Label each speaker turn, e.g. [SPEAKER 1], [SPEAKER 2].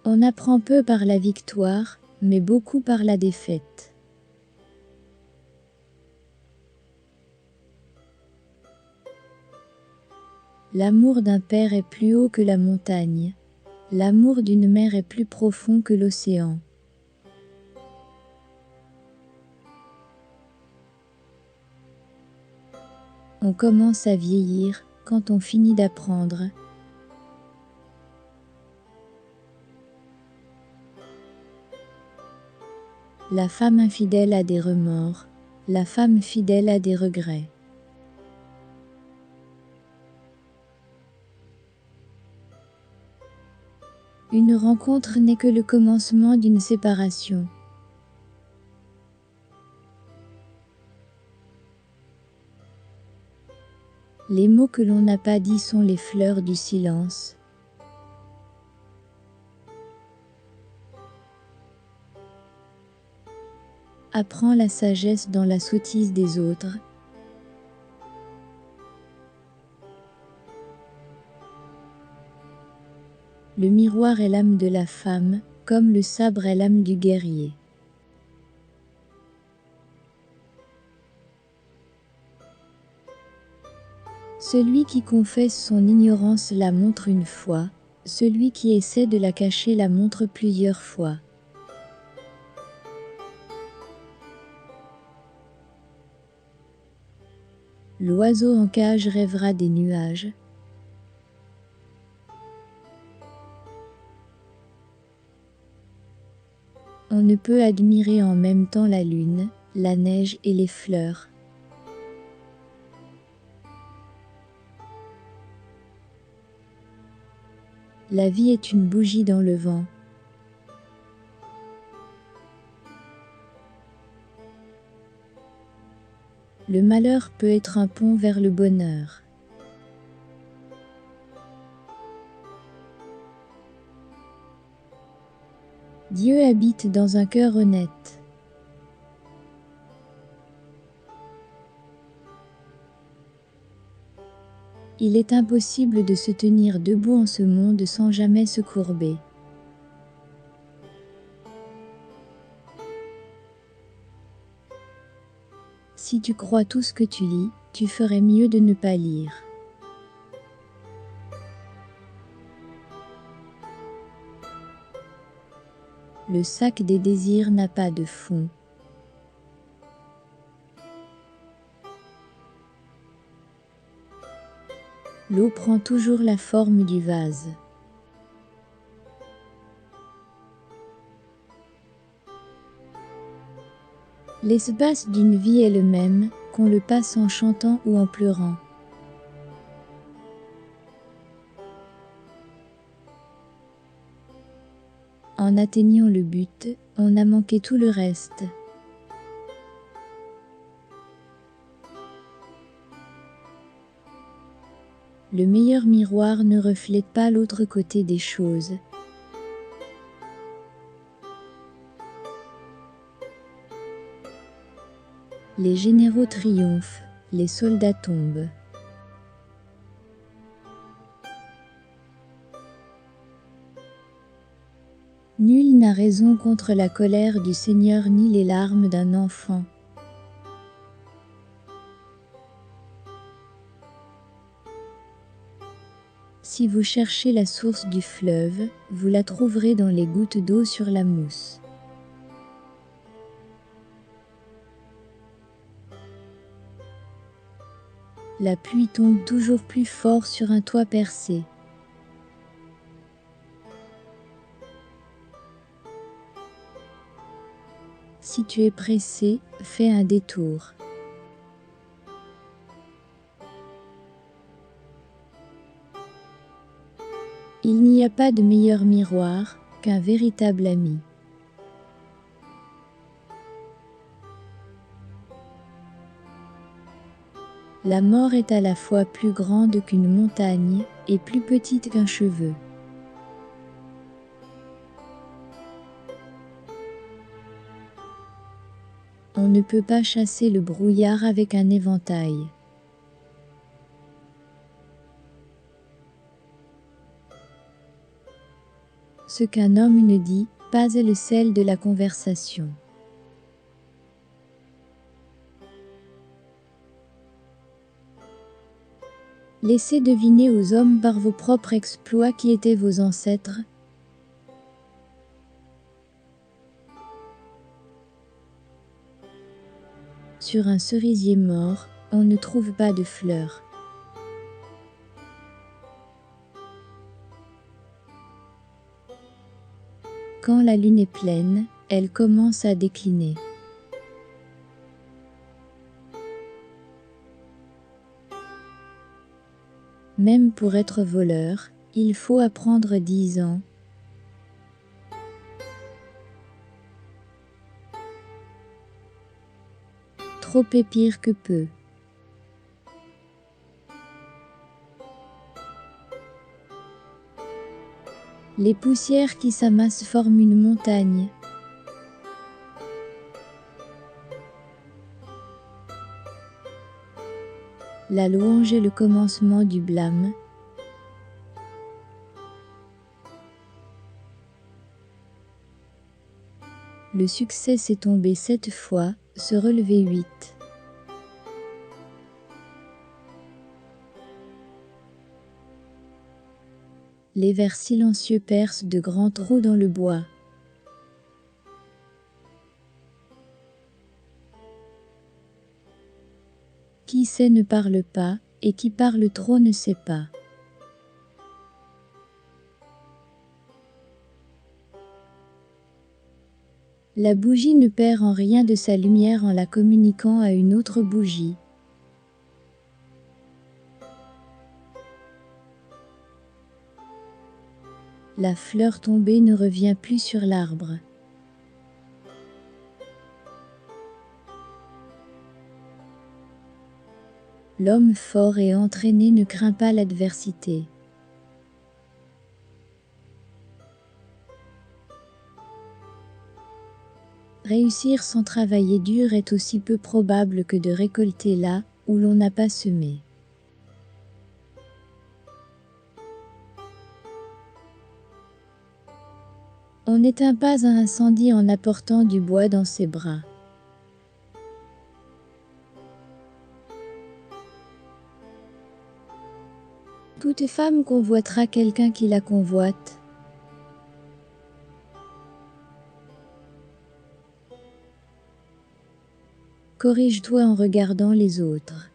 [SPEAKER 1] On apprend peu par la victoire, mais beaucoup par la défaite. L'amour d'un père est plus haut que la montagne. L'amour d'une mère est plus profond que l'océan. On commence à vieillir quand on finit d'apprendre. La femme infidèle a des remords, la femme fidèle a des regrets. Une rencontre n'est que le commencement d'une séparation. Les mots que l'on n'a pas dits sont les fleurs du silence. Apprends la sagesse dans la sottise des autres. Le miroir est l'âme de la femme, comme le sabre est l'âme du guerrier. Celui qui confesse son ignorance la montre une fois, celui qui essaie de la cacher la montre plusieurs fois. L'oiseau en cage rêvera des nuages. On ne peut admirer en même temps la lune, la neige et les fleurs. La vie est une bougie dans le vent. Le malheur peut être un pont vers le bonheur. Dieu habite dans un cœur honnête. Il est impossible de se tenir debout en ce monde sans jamais se courber. Si tu crois tout ce que tu lis, tu ferais mieux de ne pas lire. Le sac des désirs n'a pas de fond. L'eau prend toujours la forme du vase. L'espace d'une vie est le même, qu'on le passe en chantant ou en pleurant. En atteignant le but, on a manqué tout le reste. Le meilleur miroir ne reflète pas l'autre côté des choses. Les généraux triomphent, les soldats tombent. Nul n'a raison contre la colère du Seigneur ni les larmes d'un enfant. Si vous cherchez la source du fleuve, vous la trouverez dans les gouttes d'eau sur la mousse. La pluie tombe toujours plus fort sur un toit percé. Si tu es pressé, fais un détour. Il n'y a pas de meilleur miroir qu'un véritable ami. La mort est à la fois plus grande qu'une montagne et plus petite qu'un cheveu. On ne peut pas chasser le brouillard avec un éventail. Ce qu'un homme ne dit pas est le sel de la conversation. Laissez deviner aux hommes par vos propres exploits qui étaient vos ancêtres. Sur un cerisier mort, on ne trouve pas de fleurs. Quand la lune est pleine, elle commence à décliner. Même pour être voleur, il faut apprendre 10 ans. Trop est pire que peu. Les poussières qui s'amassent forment une montagne. La louange est le commencement du blâme. Le succès s'est tombé 7 fois, se relever 8. Les vers silencieux percent de grands trous dans le bois. Qui sait ne parle pas, et qui parle trop ne sait pas. La bougie ne perd en rien de sa lumière en la communiquant à une autre bougie. La fleur tombée ne revient plus sur l'arbre. L'homme fort et entraîné ne craint pas l'adversité. Réussir sans travailler dur est aussi peu probable que de récolter là où l'on n'a pas semé. On n'éteint pas un incendie en apportant du bois dans ses bras. Toute femme convoitera quelqu'un qui la convoite. Corrige-toi en regardant les autres.